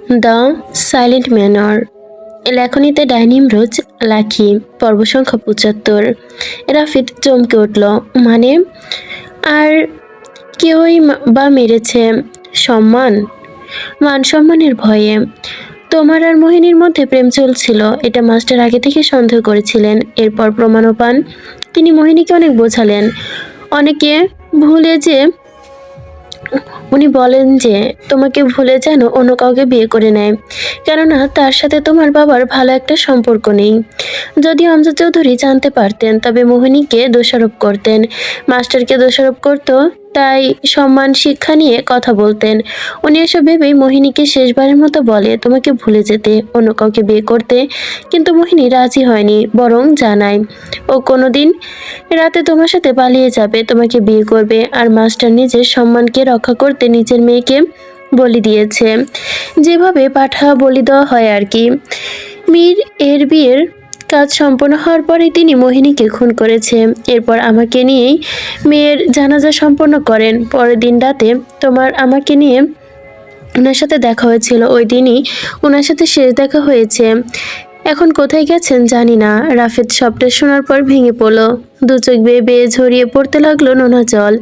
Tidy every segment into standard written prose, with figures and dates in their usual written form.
The silent manor, লেখনীতে dining রোজ লাখি, পর্ব সংখ্যা ৭৫। রাফিদ চমকে উঠল। মানে, আর কেউই বা মেরেছে? সম্মান, মান সম্মানের ভয়ে। তোমার আর মোহিনীর মধ্যে প্রেম চলছিল, এটা মাস্টার আগে থেকে সন্দেহ করেছিলেন। এরপর প্রমাণও পান। তিনি মোহিনীকে অনেক বোঝালেন, অনেকে ভুলে যে উনি বলেন যে তোমাকে ভুলে যেন অন্য কাউকে বিয়ে করে নেয়, কেননা তার সাথে তোমার বাবার ভালো একটা সম্পর্ক নেই। যদি আমজাদ চৌধুরী জানতে পারতেন তবে মোহিনীকে দোষারোপ করতেন, মাস্টারকে দোষারোপ করত, তাই সম্মান শিক্ষা নিয়ে কথা বলতেন। উনি এসব ভেবেই মোহিনীকে শেষবারের মতো বলে তোমাকে ভুলে যেতে, অন্য কাউকে বিয়ে করতে। কিন্তু মোহিনী রাজি হয়নি, বরং জানায় ও কোনোদিন রাতে তোমার সাথে পালিয়ে যাবে, তোমাকে বিয়ে করবে। আর মাস্টার নিজের সম্মানকে রক্ষা করতে নিজের মেয়েকে বলি দিয়েছে, যেভাবে পাঠা বলি দেওয়া হয় আর কি। মীর এর বিয়ের কাজ সম্পন্ন হওয়ার পরে তিনি মোহিনীকে খুন করেছে। এরপর আমাকে নিয়েই মেয়ের জানাজা সম্পন্ন করেন। পরের দিন রাতে আমাকে নিয়ে ওনার সাথে দেখা হয়েছিল, ওই দিনই ওনার সাথে শেষ দেখা হয়েছে। এখন কোথায় গেছেন জানি না। রাফেদ সবটা শোনার পর ভেঙে পড়ল। দু চোখ বেয়ে বেয়ে ঝরিয়ে পড়তে লাগলো নোনা জল।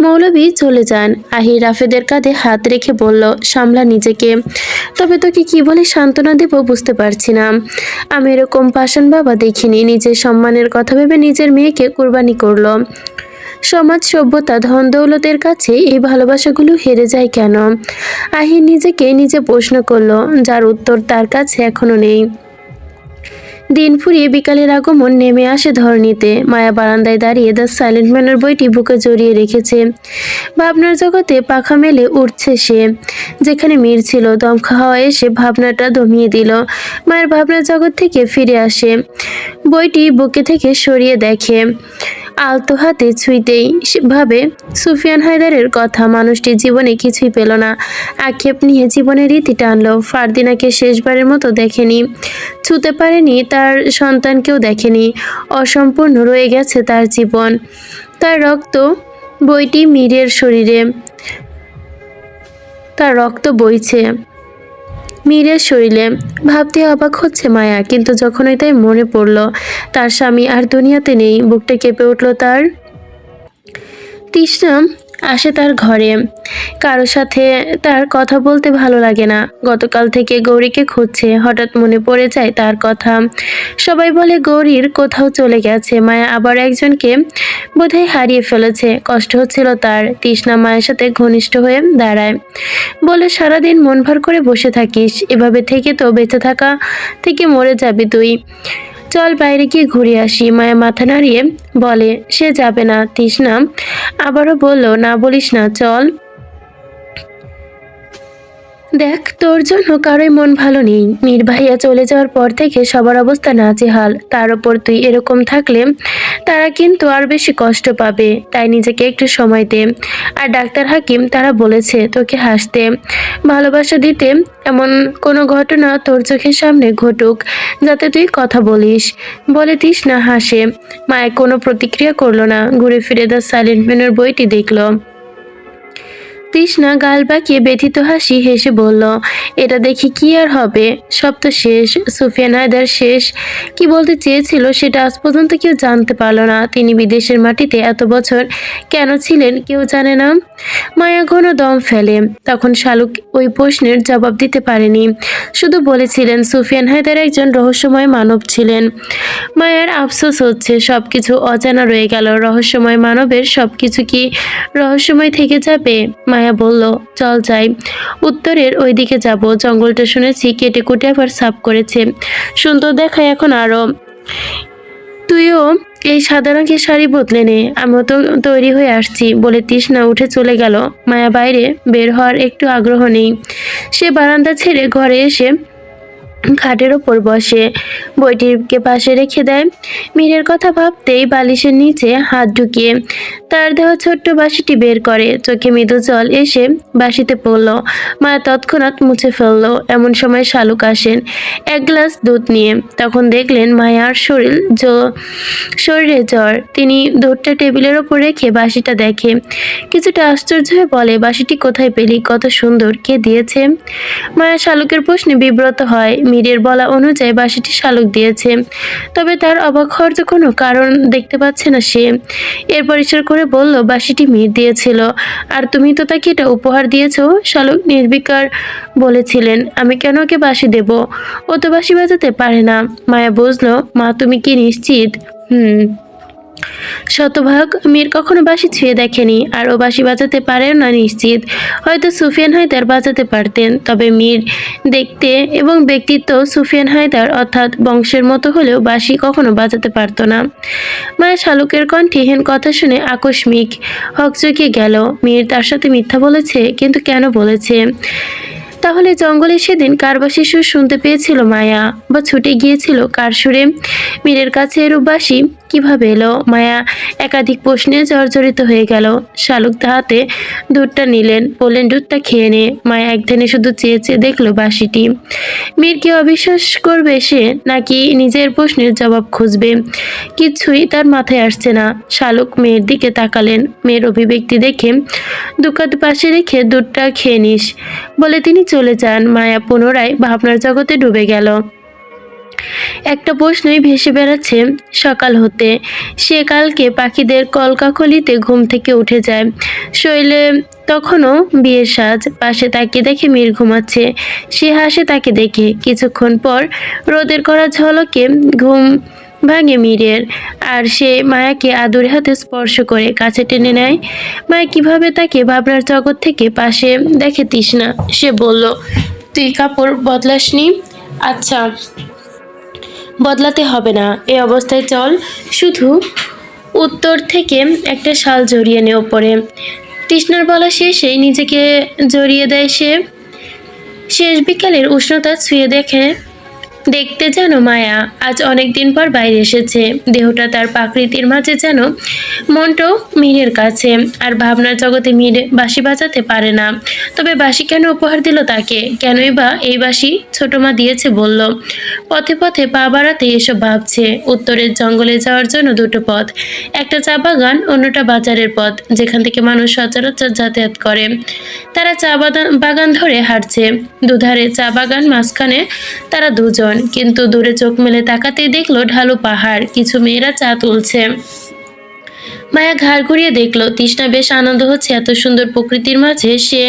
মৌলভী চলে যান। আহির রাফেদের কাঁধে হাত রেখে বলল, সামলা নিজেকে। তবে তোকে কি বলে সান্ত্বনা দেব বুঝতে পারছি না। আমি এরকম পাষাণ বাবা দেখিনি। নিজের সম্মানের কথা ভেবে নিজের মেয়েকে কুরবানি করলো। সমাজ, সভ্যতা, ধন দৌলতের কাছে এই ভালোবাসাগুলো হেরে যায় কেন? আহির নিজেকে নিজে প্রশ্ন করলো, যার উত্তর তার কাছে এখনো নেই। দিন ফুরিয়ে বিকালের আগমন নেমে আসে ধরণীতে। মায়া বারান্দায় দাঁড়িয়ে দ্য সাইলেন্ট ম্যানের বইটি বুকে জড়িয়ে রেখেছে। ভাবনার জগতে পাখা মেলে উঠছে সে। যেখানে মীর ছিল, দমকা হাওয়া এসে ভাবনাটা দমিয়ে দিল। মায়ের ভাবনার জগৎ থেকে ফিরে আসে, বইটি বুকে থেকে সরিয়ে দেখে। আলতো হাতে ছুঁইতেই সে ভাবে সুফিয়ান হায়দারের কথা। মানুষটি জীবনে কিছুই পেল না, আক্ষেপ নিয়ে জীবনের রীতি টানলো। ফারদিনাকে শেষবারের মতো দেখেনি, ছুঁতে পারেনি, তার সন্তানকেও দেখেনি। অসম্পূর্ণ রয়ে গেছে তার জীবন। তার রক্ত বইটি মীরের শরীরে, তার রক্ত বইছে মীরের শরীরে। ভাবতে অবাক হচ্ছে মায়া, কিন্তু যখনই তাই মনে পড়ল তার স্বামী আর দুনিয়াতে নেই, বুকটা কেঁপে উঠল তার। তৃষ্ণা আসে তার ঘরে। কারো সাথে তার কথা বলতে ভালো লাগে না। গতকাল থেকে গৌরীকে খুঁজছে, হঠাৎ মনে পড়ে যায় তার কথা। সবাই বলে গৌরীর কোথাও চলে গেছে। মায়া আবার একজনকে বোধহয় হারিয়ে ফেলেছে। কষ্ট হচ্ছিল তার। তৃষ্ণা মায়ের সাথে ঘনিষ্ঠ হয়ে দাঁড়ায়, বলে সারাদিন মন ভার করে বসে থাকিস, এভাবে থেকে তো বেঁচে থাকা থেকে মরে যাবি তুই। চল বাইরে গিয়ে ঘুরে আসি। মায়া মাথা নাড়িয়ে বলে সে যাবে না। তৃষ্ণা আবারও বলল, না বলিস না, চল। দেখ, তোর জন্য কারোই মন ভালো নেই। মীর ভাইয়া চলে যাওয়ার পর থেকে সবার অবস্থা নাজেহাল। তার উপর তুই এরকম থাকলে তারা কিন্তু আর বেশি কষ্ট পাবে। তাই নিজেকে একটু সময় দে। আর ডাক্তার হাকিম তারা বলেছে তোকে হাসতে, ভালোবাসা দিতে, এমন কোনো ঘটনা তোর চোখের সামনে ঘটুক যাতে তুই কথা বলিস। বলে তৃষ্ণা হাসে। মায়ের কোনো প্রতিক্রিয়া করলো না। ঘুরে ফিরে দ্য সাইলেন্ট ম্যানের বইটি দেখলো। তৃষ্ণা গাল বাঁকিয়ে ব্যথিত হাসি হেসে বলল, এটা দেখি কি আর হবে, সব তো শেষ। সুফিয়ান হায়দার শেষ কি বলতে চেয়েছিল সেটা আজ পর্যন্ত কেউ জানতে পারল না। তিনি বিদেশের মাটিতে এত বছর কেন ছিলেন কেউ জানে না। মায়া ঘন দম ফেলে। তখন শালুক ওই প্রশ্নের জবাব দিতে পারেনি, শুধু বলেছিলেন সুফিয়ান হায়দার একজন রহস্যময় মানব ছিলেন। মায়ের আফসোস হচ্ছে, সবকিছু অজানা রয়ে গেল। রহস্যময় মানবের সবকিছু কি রহস্যময় থেকে যাবে? মায়া বলল, চল যাই, উত্তরের ওই দিকে যাব। জঙ্গলটা শুনেছি কেটে কুটে আবার সাফ করেছে, সুন্দর দেখায় এখন আরো। তুইও এই সাদা রঙের শাড়ি বদলে নে, আমিও তো তৈরি হয়ে আসছি। বলে তৃষ্ণা উঠে চলে গেল। মায়া বাইরে বের হওয়ার একটু আগ্রহ নেই। সে বারান্দা ছেড়ে ঘরে এসে খাটের ওপর বসে, বইটিকে পাশে রেখে দেয়। মীরের কথা ভাবতেই বালিশের নিচে হাত ঢুকিয়ে তার দেওয়া ছোট্ট বাঁশিটি বের করে, চোখে মৃদু জল এসে বাঁশিতে পড়ল। মায়া তৎক্ষণাৎ মুছে ফেলল। এমন সময় শালুক আসেন এক গ্লাস দুধ নিয়ে। তখন দেখলেন মায়ার শরীরে জ্বর। তিনি দুধটা টেবিলের ওপর রেখে বাঁশিটা দেখে, কিছুটা আশ্চর্য হয়ে বলে, বাঁশিটি কোথায় পেলি? কত সুন্দর, কে দিয়েছে? মায়া শালুকের প্রশ্নে বিব্রত হয়। মীরের বলা অনুযায়ী বাঁশিটি শালুক দিয়েছে, তবে তার অবাক হওয়ার তো কোনো কারণ দেখতে পাচ্ছে না সে। এরপর ইশারা করে বলল, বাঁশিটি মীর দিয়েছিল, আর তুমি তো তাকে এটা উপহার দিয়েছ। শালুক নির্বিকার বলেছিলেন, আমি কেন ওকে বাঁশি দেব? ও তো বাঁশি বাজাতে পারে না। মায়া বুঝলো, মা তুমি কি নিশ্চিত? শতভাগ। মীর কখনো বাঁশি ছুঁয়ে দেখেনি, আর ও বাঁশি বাজাতে পারেও না নিশ্চিত। হয়তো সুফিয়ান হায়দার বাজাতে পারতেন, তবে মীর দেখতে এবং ব্যক্তিত্ব সুফিয়ান হায়দার অর্থাৎ বংশের মতো হলেও বাঁশি কখনো বাজাতে পারতো না। মায়া শালুকের কণ্ঠেহীন কথা শুনে আকস্মিক হকচকিয়ে গেল। মীর তার সাথে মিথ্যা বলেছে, কিন্তু কেন বলেছে? তাহলে জঙ্গলে সেদিন কার বাঁশি সুর শুনতে পেয়েছিল মায়া, বা ছুটে গিয়েছিল কার সুরে? মীরের কাছে এরূপ বাঁশি কিভাবে এলো? মায়া একাধিক প্রশ্নে জর্জরিত হয়ে গেল। শালুক তাহাতে দুধটা নিলেন, বললেন, দুধটা খেয়ে নে। মায়া একধানে শুধু চেয়ে চেয়ে দেখলো বাঁশিটি। মীরকে অবিশ্বাস করবে সে, নাকি নিজের প্রশ্নের জবাব খুঁজবে? কিছুই তার মাথায় আসছে না। শালুক মেয়ের দিকে তাকালেন। মেয়ের অভিব্যক্তি দেখে, দুকাত পাশে রেখে দুধটা খেয়ে নিস বলে তিনি চলে যান। মায়া পুনরায় ভাবনার জগতে ডুবে গেল। একটা প্রশ্নই ভেসে বেড়াচ্ছে সকাল হতে। সে কালকে পাখিদের কলকাকলিতে ঘুম থেকে উঠে যায়। শৈলে তখনও বিয়ের সাজ। পাশে তাকিয়ে দেখে মীর ঘুমাচ্ছে। সে হাসে তাকে দেখে। কিছুক্ষণ পর রোদের কড়া ঝলকে ঘুম ভাঙে মীরের, আর সে মায়াকে আদুরে হাতে স্পর্শ করে কাছে টেনে নেয়। মায়া কিভাবে তাকে ভাবনার জগৎ থেকে পাশে দেখে তৃষ্ণা। সে বলল, তুই কাপড় বদলাসনি? আচ্ছা, বদলাতে হবে না, এই অবস্থায় চল, শুধু উত্তর থেকে একটা শাল জড়িয়ে নে ওপরে। তৃষ্ণার বলা শেষেই নিজেকে জড়িয়ে দেয় সে। শেষ বিকালের উষ্ণতা ছুঁয়ে দেখতে যেন মায়া আজ অনেক দিন পর বাইরে এসেছে। দেহটা তার প্রাকৃতির মাঝে, যেন মনটাও মীরের কাছে। আর ভাবনার জগতে মীর বাঁশি বাজাতে পারে না, তবে বাঁশি কেন উপহার দিল তাকে? কেনই বা এই বাঁশি ছোট মা দিয়েছে বলল? পথে পথে পা বাড়াতে এসব ভাবছে। উত্তরের জঙ্গলে যাওয়ার জন্য দুটো পথ, একটা চা বাগান, অন্যটা বাজারের পথ, যেখান থেকে মানুষ সচরাচর যাতায়াত করে। তারা চা বাগান ধরে হাঁটছে। দুধারে চা বাগান, মাঝখানে তারা দুজন। কিন্তু দূরে চোখ মেলে তাকাতেই দেখলো ঢালু পাহাড়, কিছু মেয়েরা চা তুলছে। মায়া ঘাড় ঘুরিয়ে দেখলো তৃষ্ণা বেশ আনন্দ হচ্ছে এত সুন্দর প্রকৃতির মাঝে। সে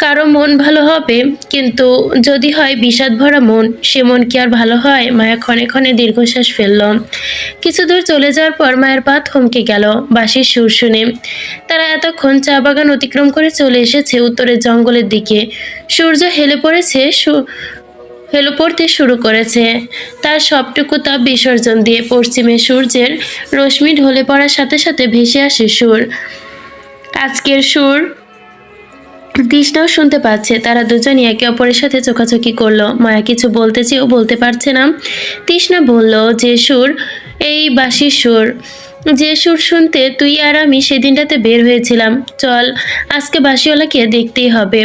কারো মন ভালো হবে, কিন্তু যদি হয় বিষাদ ভরা মন, সে মন কি আর ভালো হয়? মায়া ক্ষণে ক্ষণে দীর্ঘশ্বাস ফেলল। কিছু দূর চলে যাওয়ার পর মায়ের পা থমকে গেল বাঁশির সুর শুনে। তারা এতক্ষণ চা বাগান অতিক্রম করে চলে এসেছে উত্তরের জঙ্গলের দিকে। সূর্য হেলে পড়তে শুরু করেছে, তার সবটুকু তাপ বিসর্জন দিয়ে। পশ্চিমে সূর্যের রশ্মি ঢলে পড়ার সাথে সাথে ভেসে আসে সুর। আজকের সুর তৃষ্ণাও শুনতে পাচ্ছে। তারা দুজনই একে অপরের সাথে চোখাচোখি করলো। মায়া কিছু বলতে চেয়েও বলতে পারছে না। তৃষ্ণা বলল, যে সুর, এই বাঁশির সুর, যে সুর শুনতে তুই আর আমি সেদিনটাতে বের হয়েছিলাম। চল, আজকে বাঁশিওয়ালাকে দেখতেই হবে।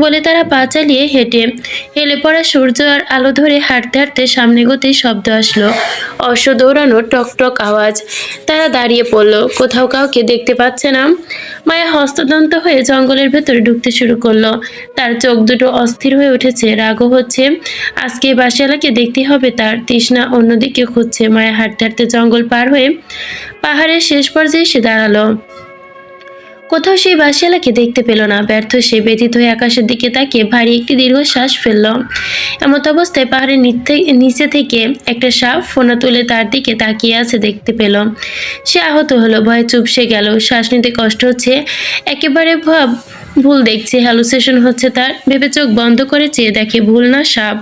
বলে তারা পা চালিয়ে হেঁটে হেলে পড়া সূর্য আর আলো ধরে হাঁটতে হাঁটতে সামনে গতেই শব্দ আসলো, অশ্ব দৌড়ানোর টকটক আওয়াজ। তারা দাঁড়িয়ে পড়ল। কোথাও কাউকে দেখতে পাচ্ছে না। মায়া হস্তদন্ত হয়ে জঙ্গলের ভেতরে ঢুকতে শুরু করলো। তার চোখ দুটো অস্থির হয়ে উঠেছে, রাগও হচ্ছে। আজকে বাঁশিওয়ালাকে দেখতে হবে তার। তৃষ্ণা অন্যদিকে খুঁজছে। মায়া হাঁটতে হাঁটতে জঙ্গল পার হয়ে পাহাড়ের শেষ পর্যায়ে এসে দাঁড়ালো। কোথাও সেই বাঁশিওয়ালাকে দেখতে পেল না। ব্যর্থ সে ব্যথিত হয়ে আকাশের দিকে তাকিয়ে ভারী একটি দীর্ঘশ্বাস ফেলল। এমত অবস্থায় পাহাড়ের নিচে থেকে একটা সাপ ফোনা তুলে তার দিকে তাকিয়ে আছে দেখতে পেল। সে আহত হলো, ভয়ে চুপসে গেল। শ্বাস নিতে কষ্ট হচ্ছে, একেবারে ভুল দেখছে, হ্যালুসিনেশন হচ্ছে তার। ভেবে চোখ বন্ধ করে চেয়ে দেখে ভুল না, সাপ।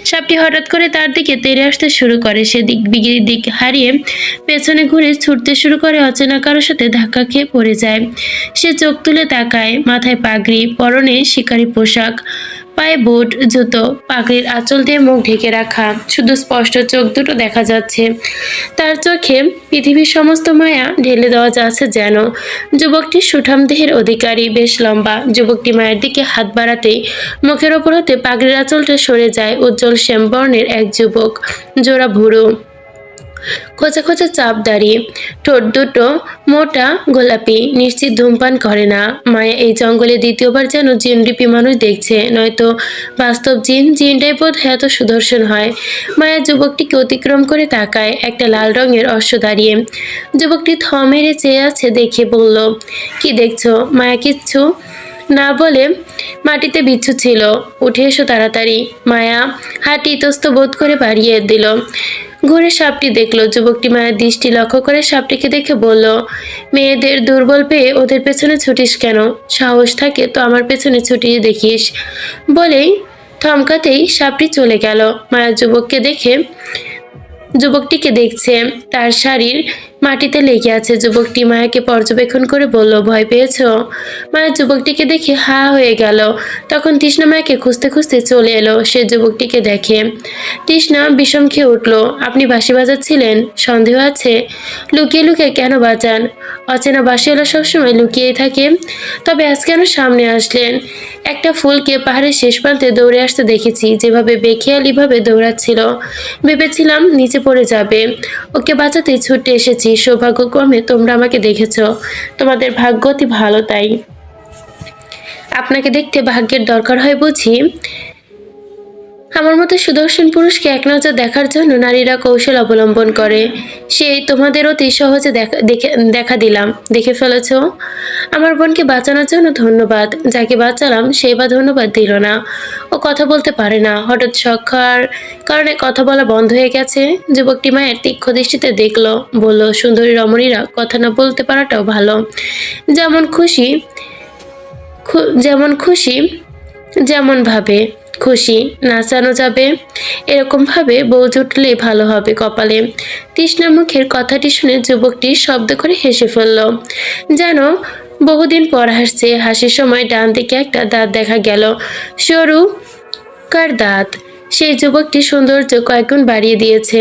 সাপটি হঠাৎ করে তার দিকে তেড়ে আসতে শুরু করে। সে দিক হারিয়ে পেছনে ঘুরে ছুটতে শুরু করে। অচেনা কারোর সাথে ধাক্কা খেয়ে পড়ে যায়। সে চোখ তুলে তাকায়। মাথায় পাগড়ি, পরনে শিকারি পোশাক, পায়ে বুট, জুতো, পাগড়ির আঁচল দিয়ে মুখ ঢেকে রাখা, শুধু স্পষ্ট চোখ দুটো দেখা যাচ্ছে। তার চোখে পৃথিবীর সমস্ত মায়া ঢেলে দেওয়া যাচ্ছে যেন। যুবকটি সুঠাম দেহের অধিকারী, বেশ লম্বা। যুবকটি মায়ের দিকে হাত বাড়াতেই মুখের ওপর হতে পাগড়ির আঁচলটা সরে যায়। উজ্জ্বল শ্যাম বর্ণের এক যুবক, জোড়া ভুরু, খোঁচা খোঁচা চাপ দাড়ি, ঠোঁট দুটো মোটা গোলাপি, নিশ্চিত ধূমপান করে না। মায়া এই জঙ্গলে দ্বিতীয়বার যেন জিনরূপী মানুষ দেখছে, নয়তো বাস্তব জিন। জিনটাই বোধ হয় এত সুদর্শন হয়। মায়া যুবকটিকে অতিক্রম করে তাকায়। একটা লাল রঙের অশ্ব দাঁড়িয়ে। যুবকটি থ মেরে চেয়ে আছে দেখে বলল, কি দেখছো? মায়া কিচ্ছু না বলে মাটিতে বিচ্ছু ছিল। উঠে এসো তাড়াতাড়ি। মায়া হাত ইতস্ত বোধ করে বাড়িয়ে দিল। ঘুরে সাপটি দেখলো। যুবকটি মায়ের দৃষ্টি লক্ষ্য করে সাপটিকে দেখে বলল, মেয়েদের দুর্বল পেয়ে ওদের পেছনে ছুটিস কেন? সাহস থাকে তো আমার পেছনে ছুটিয়ে দেখিস। বলেই থমকাতেই সাপটি চলে গেল। মায়া যুবকটিকে দেখছে। তার শাড়ির মাটিতে লেগে আছে। যুবকটি মায়াকে পর্যবেক্ষণ করে বলল, ভয় পেয়েছো? মায়া যুবকটিকে দেখে হা হয়ে গেল। তখন তৃষ্ণা মায়াকে খুঁজতে খুঁজতে চলে এলো। সে যুবকটিকে দেখে তৃষ্ণা বিষম খেয়ে উঠল। আপনি বাঁশি বাজাচ্ছিলেন? সন্দেহ আছে? লুকিয়ে লুকিয়ে কেন বাজান? অচেনা বাঁশিওয়ালা সবসময় লুকিয়েই থাকে। তবে আজ কেন সামনে আসলেন? একটা ফুলকে পাহাড়ের শেষ প্রান্তে দৌড়ে আসতে দেখেছি, যেভাবে বেখেয়ালিভাবে দৌড়াচ্ছিল। ভেবেছিলাম নিচে পড়ে যাবে। ওকে বাঁচাতে ছুটে এসেছি। সৌভাগ্যক্রমে তোমরা আমাকে দেখেছ। তোমাদের ভাগ্য অতি ভালো তাই। আপনাকে দেখতে ভাগ্যের দরকার হয় বুঝি? আমার মতো সুদর্শন পুরুষকে এক নজর দেখার জন্য নারীরা কৌশল অবলম্বন করে। সেই তোমাদের অতি সহজে দেখা দিলাম। দেখে ফেলেছ? আমার বোনকে বাঁচানোর জন্য ধন্যবাদ। যাকে বাঁচালাম সেই বা ধন্যবাদ দিল না। ও কথা বলতে পারে না। হঠাৎ শখার কারণে কথা বলা বন্ধ হয়ে গেছে। যুবকটি মায়ের তীক্ষ্ণ দৃষ্টিতে দেখলো, বলল, সুন্দরী রমণীরা কথা না বলতে পারাটাও ভালো। যেমন খুশি যেমন ভাবে খুশি নাচানো যাবে, এরকম ভাবে বউ জুটলেই ভালো হবে কপালে। তৃষ্ণার মুখের কথাটি শুনে যুবকটি শব্দ করে হেসে ফেলল, যেন বহুদিন পর হাসছে। হাসির সময় ডান দিকে একটা দাঁত দেখা গেল, সরু কার দাঁত। সেই যুবকটি সৌন্দর্য কয়েকগুণ বাড়িয়ে দিয়েছে।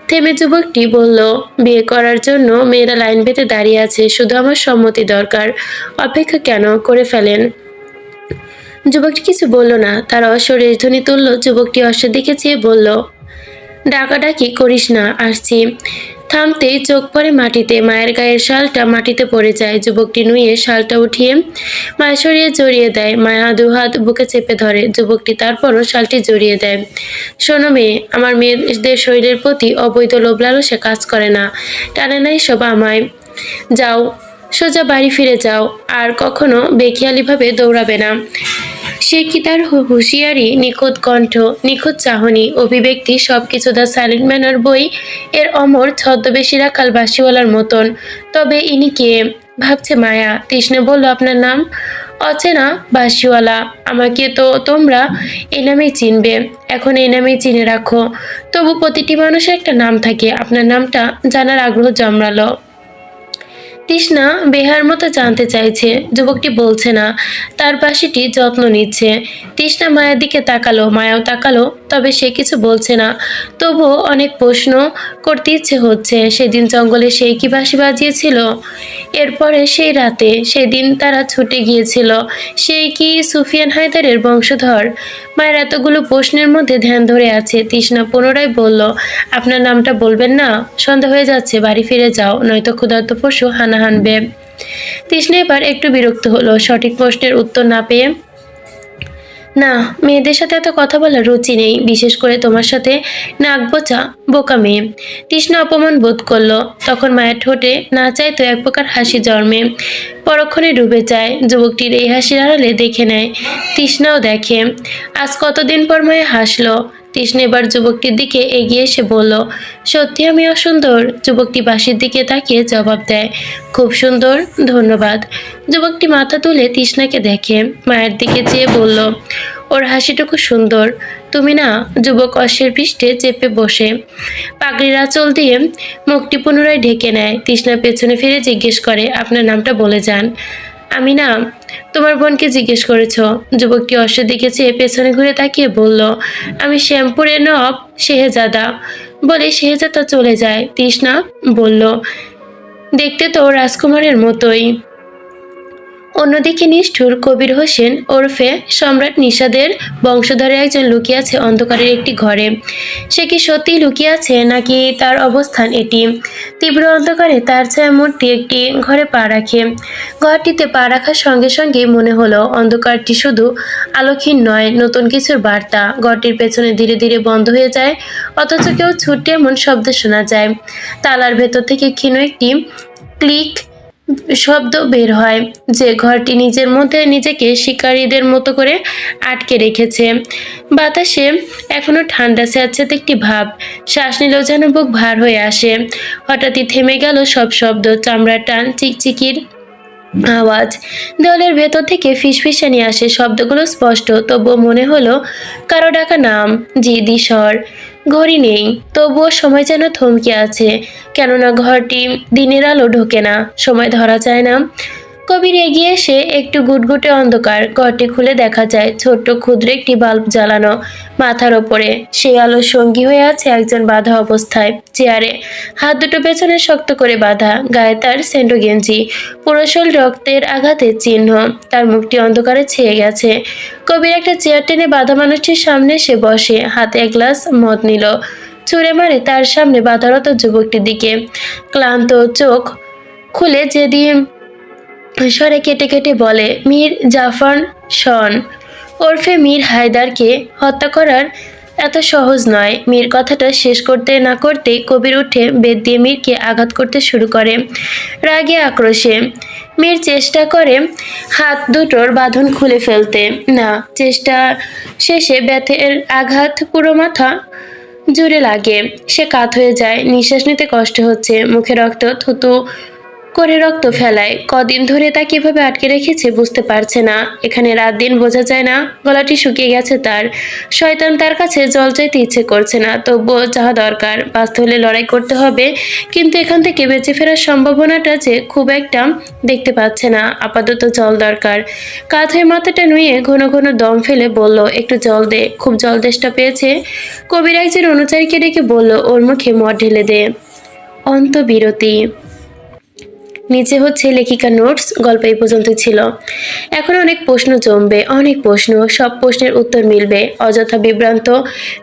থেমে যুবকটি বলল, বিয়ে করার জন্য মেয়েরা লাইন বেঁধে দাঁড়িয়ে আছে, শুধু আমার সম্মতি দরকার। অপেক্ষা কেন, করে ফেলেন। যুবকটি কিছু বলল না। তার অশ্বরের ধ্বনি তুলল। যুবকটি অশ্বের দিকে চেয়ে বলল, ডাকাডাকি করিস না, আসছি। থামতেই চোখ পড়ে মাটিতে। মায়ের গায়ের শালটা মাটিতে পড়ে যায়। যুবকটি নুয়ে শালটা উঠিয়ে মায়ের শরীরে জড়িয়ে দেয়। মায়া দুহাত বুকে চেপে ধরে। যুবকটি তারপরও শালটি জড়িয়ে দেয়। শোনো মেয়ে, আমার মেয়েদের শরীরের প্রতি অবৈধ লোভ লালসা কাজ করে না, টানে না এসব আমায়। যাও, সোজা বাড়ি ফিরে যাও, আর কখনো বেখেয়ালিভাবে দৌড়াবে না। সে কি তার হুঁশিয়ারি, নিখুঁত কণ্ঠ, নিখুঁত চাহনি, অভিব্যক্তি সবকিছু দ্য সাইলেন্ট ম্যানার বই এর অমর ছদ্মবেশী রাখাল বাঁশিওয়ালার মতন। তবে ইনি কে? ভাবছে মায়া। তৃষ্ণা বলল, আপনার নাম? অচেনা বাঁশিওয়ালা। আমাকে তো তোমরা এই নামেই চিনবে। এখন এই নামেই চিনে রাখো। তবু প্রতিটি মানুষের একটা নাম থাকে। আপনার নামটা জানার আগ্রহ জন্মালো। তৃষ্ণা বেহার মতো জানতে চাইছে। যুবকটি বলছে না, তার বাঁশিটি যত্ন নিচ্ছে। তৃষ্ণা মায়ের দিকে তাকালো, মায়াও তাকালো, তবে সে কিছু বলছে না। তবুও অনেক প্রশ্ন করতে ইচ্ছে হচ্ছে। সেদিন জঙ্গলে সেই কি বাঁশি বাজিয়েছিল? এরপরে সেই রাতে, সেদিন তারা ছুটে গিয়েছিল, সেই কি সুফিয়ান হায়দারের বংশধর? মায়ের এতগুলো প্রশ্নের মধ্যে ধ্যান ধরে আছে। তৃষ্ণা পুনরায় বলল, আপনার নামটা বলবেন না? সন্ধ্যা হয়ে যাচ্ছে, বাড়ি ফিরে যাও, নয়তো ক্ষুধার্ত পশু হানা হানবে। তৃষ্ণা এবার একটু বিরক্ত হলো সঠিক প্রশ্নের উত্তর না পেয়ে। না, মেয়েদের সাথে এত কথা বলার রুচি নেই, বিশেষ করে তোমার সাথে নাক বোচা বোকা মেয়ে। তৃষ্ণা অপমান বোধ করলো। তখন মায়ের ঠোঁটে না চাইতো এক প্রকার হাসি জন্মে, পরক্ষণে ডুবে যায়। যুবকটির এই হাসির আড়ালে দেখে নেয়। তৃষ্ণাও দেখে। আজ কতদিন পর মায়া হাসলো। তৃষ্ণা এবার যুবকটির দিকে এগিয়ে এসে বলল, সত্যি আমি অসুন্দর? যুবকটি বাঁশির দিকে তাকিয়ে জবাব দেয়, খুব সুন্দর, ধন্যবাদ। যুবকটি মাথা তুলে তৃষ্ণাকে দেখে, মায়ের দিকে চেয়ে বলল, ওর হাসিটুকু সুন্দর। তুমি না? যুবক অশ্বের পৃষ্ঠে চেপে বসে পাগড়ির আঁচল দিয়ে মুখটি পুনরায় ঢেকে নেয়। তৃষ্ণা পেছনে ফিরে জিজ্ঞেস করে, আপনার নামটা বলে যান। আমি না তোমার বোনকে জিজ্ঞেস করেছ? যুবকটি অশ্বের দিকে চেয়ে পেছনে ঘুরে তাকিয়ে বলল, আমি শ্যামপুরের নব শেহজাদা। বলে শেহজাদা চলে যায়। তৃষ্ণা বলল, দেখতে তো রাজকুমারের মতোই। অন্যদিকে নিষ্ঠুর কবির হোসেন ওরফে সম্রাট নিষাদের বংশধরে একজন লুকিয়ে আছে অন্ধকারের একটি ঘরে। সে কি সত্যিই লুকিয়ে আছে, নাকি তার অবস্থান এটি? তীব্র অন্ধকারে তার ছায়ামূর্তি একটি ঘরে পা রাখে। ঘরটিতে পা রাখার সঙ্গে সঙ্গে মনে হলো অন্ধকারটি শুধু আলোকহীন নয়, নতুন কিছুর বার্তা। ঘরটির পেছনে ধীরে ধীরে বন্ধ হয়ে যায়, অথচ কেউ ছুটে এমন শব্দ শোনা যায়। তালার ভেতর থেকে ক্ষীণ একটি ক্লিক শব্দ বের হয়, যে ঘরটি নিজের মধ্যে নিজেকে শিকারীদের মতো করে আটকে রেখেছে। বাতাসে এখনো ঠান্ডা স্যাঁতস্যাঁতে একটি ভাব। শ্বাস নিলেও যেন বুক ভার হয়ে আসে। হঠাৎই থেমে গেল সব শব্দ। চামড়ার টান, চিকচিকির আওয়াজ, দেওয়ালের ভেতর থেকে ফিসফিসানি আসে। শব্দগুলো স্পষ্ট, তবুও মনে হলো কারো ডাকা নাম। জিদি স্বর। ঘড়ি নেই, তবুও সময় যেন থমকে আছে, কেননা ঘরটি দিনের আলো ঢোকে না, সময় ধরা যায় না। কবির এগিয়ে এসে একটু গুটগুটে অন্ধকার। ঘরটি খুলে দেখা যায় ছোট্ট ক্ষুদ্র একটি বাল্ব জ্বালানো মাথার ওপরে। সেই আলো সঙ্গী হয়ে আছে একজন বাঁধা অবস্থায় চেয়ারে, হাত দুটো পেছনে শক্ত করে বাঁধা, গায়ে তার সেন্ডো গেঞ্জি, পুরো শরীর রক্তের আঘাতের চিহ্ন। তার মুখটি অন্ধকারে ছেয়ে গেছে। কবির একটা চেয়ার টেনে বাঁধা মানুষটির সামনে এসে বসে, হাতে এক গ্লাস মদ নিল, ছুঁড়ে মারে তার সামনে বাধারত যুবকটির দিকে। ক্লান্ত চোখ খুলে যেদিন স্বরে কেটে কেটে বলে, মীর জাফর শন ওরফে মীর হায়দারকে হত্যা করার এত সহজ নয়। মীর কথাটা শেষ করতে না করতেই কবির উঠে বেত দিয়ে মীরকে আঘাত করতে শুরু করে, রাগে আক্রোশে। মীর চেষ্টা করে হাত দুটোর বাঁধন খুলে ফেলতে, না, চেষ্টা শেষে বেতের আঘাত পুরো মাথা জুড়ে লাগে। সে কাত হয়ে যায়, নিঃশ্বাস নিতে কষ্ট হচ্ছে, মুখে রক্ত থুতু করে রক্ত ফেলায়। কদিন ধরে তা কিভাবে আটকে রেখেছে বুঝতে পারছে না। এখানে রাত দিন বোঝা যায় না। গলাটি শুকিয়ে গেছে তার। শয়তান তার কাছে জল চাইতে ইচ্ছে করছে না, তবুও যাহা দরকার। বাঁচতে হলে লড়াই করতে হবে, কিন্তু এখান থেকে বেঁচে ফেরার সম্ভাবনাটা যে খুব একটা দেখতে পাচ্ছে না। আপাতত জল দরকার। কাঁধ হয়ে মাথাটা নুয়ে ঘন ঘন দম ফেলে বলল, একটু জল দে। খুব জল তেষ্টা পেয়েছে। কবির একজন অনুচারীকে ডেকে বলল, ওর মুখে মদ ঢেলে দে। অন্তবিরতি। নিচে হচ্ছে লেখিকা নোটস। গল্প এই পর্যন্ত ছিল। এখন অনেক প্রশ্ন জমবে, অনেক প্রশ্ন। সব প্রশ্নের উত্তর মিলবে। অযথা বিভ্রান্ত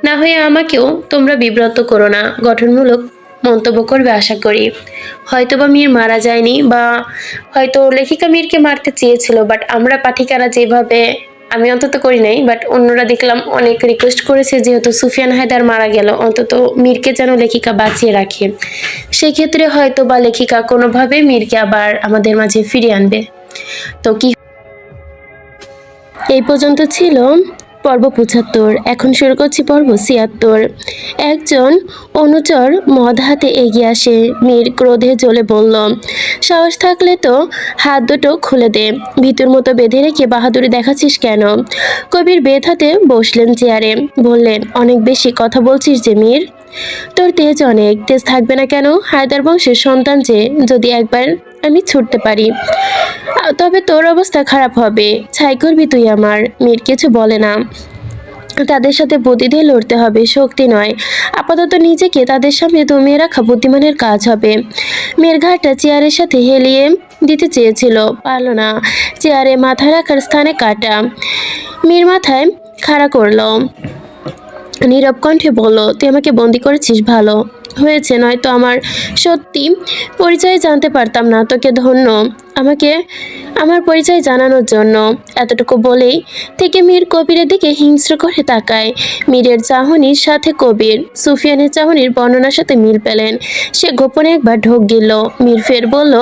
না হয়ে আমাকেও তোমরা বিব্রত করো না। গঠনমূলক মন্তব্য করবে আশা করি। হয়তোবা মীর মারা যায়নি, বা হয়তো লেখিকা মীরকে মারতে চেয়েছিল, বাট আমরা পাঠিকারা যেভাবে, আমি অন্তত করি নাই, বাট অন্যরা দেখলাম অনেক রিকোয়েস্ট করেছে, যেহেতু সুফিয়ান হায়দার মারা গেল, অন্তত মীরকে যেন লেখিকা বাঁচিয়ে রাখে। সেক্ষেত্রে হয়তো বা লেখিকা কোনোভাবে মীরকে আবার আমাদের মাঝে ফিরিয়ে আনবে। তো কি, এই পর্যন্ত ছিল পর্ব ৭৫। এখন শুরু করছি পর্ব ৭৬। একজন অনুচর মদ হাতে এগিয়ে আসে। মীর ক্রোধে জ্বলে বলল, সাহস থাকলে তো হাত দুটো খুলে দে। ভিতুর মতো বেঁধে রেখে বাহাদুরি দেখাচ্ছিস কেন? কবির বেত হাতে বসলেন চেয়ারে, বললেন, অনেক বেশি কথা বলছিস যে মীর। তোর তেজ অনেক, তেজ থাকবে না কেন? হায়দার বংশের সন্তান যে, যদি একবার আমি ছুটতে পারি, তবে তোর অবস্থা খারাপ হবে। ছাই করবি তুই আমার। মীর কিছু বলে না। তাদের সাথে বুদ্ধি দিয়ে লড়তে হবে, শক্তি নয়। আপাতত নিজেকে তাদের সামনে দমিয়ে রাখা বুদ্ধিমানের কাজ হবে। মেয়ের ঘাটটা চেয়ারের সাথে হেলিয়ে দিতে চেয়েছিল, পারল না। চেয়ারে মাথা রাখার স্থানে কাটা। মীর মাথায় খাড়া করলো, নীরব কণ্ঠে বলল, তুই আমাকে বন্দি করেছিস, ভালো হয়েছে, নয়তো আমার সত্যি পরিচয় জানতে পারতাম না। তোকে ধন্য আমাকে আমার পরিচয় জানানোর জন্য। এতটুকু বলেই থেকে মীর কবিরের দিকে হিংস্র করে তাকায়। মীরের চাহনির সাথে কবির সুফিয়ানের চাহনির বর্ণনার সাথে মিল পেলেন। সে গোপনে একবার ঢোক গেল। মীর ফের বলল,